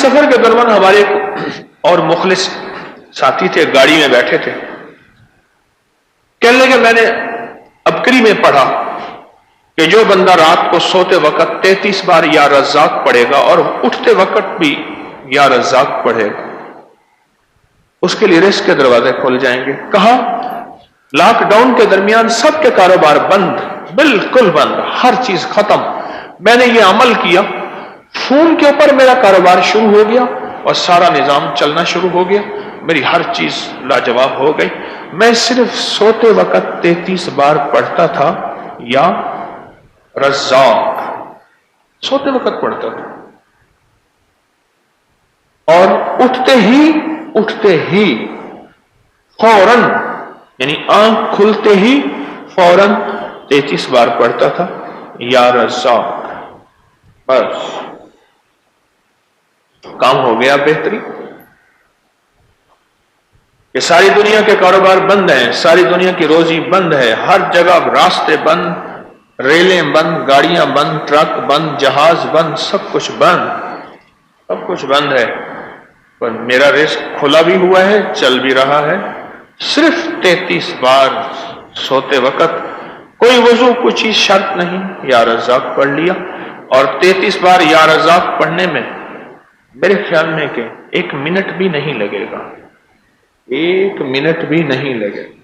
سفر کے دوران ہمارے ایک اور مخلص ساتھی تھے، گاڑی میں بیٹھے تھے، کہنے لگے میں نے ابکری میں پڑھا کہ جو بندہ رات کو سوتے وقت 33 بار یا رزاق پڑھے گا اور اٹھتے وقت بھی یا رزاق پڑھے گا، اس کے لیے رزق کے دروازے کھول جائیں گے۔ کہا لاک ڈاؤن کے درمیان سب کے کاروبار بند، بالکل بند، ہر چیز ختم، میں نے یہ عمل کیا، فون کے اوپر میرا کاروبار شروع ہو گیا اور سارا نظام چلنا شروع ہو گیا، میری ہر چیز لاجواب ہو گئی، میں صرف سوتے وقت 33 بار پڑھتا تھا یا رزاق، سوتے وقت پڑھتا تھا، اور اٹھتے ہی فوراً، یعنی آنکھ کھلتے ہی فوراً 33 بار پڑھتا تھا یا رزاق، بس کام ہو گیا بہتری۔ کہ ساری دنیا کے کاروبار بند ہیں، ساری دنیا کی روزی بند ہے، ہر جگہ راستے بند، ریلیں بند، گاڑیاں بند، ٹرک بند، جہاز بند، سب کچھ بند ہے، پر میرا رزق کھلا بھی ہوا ہے، چل بھی رہا ہے، صرف 33 بار سوتے وقت، کوئی وضو کوئی چیز شرط نہیں، یا رزاق پڑھ لیا، اور 33 بار یا رزاق پڑھنے میں میرے خیال میں کہ 1 منٹ بھی نہیں لگے گا، 1 منٹ بھی نہیں لگے گا۔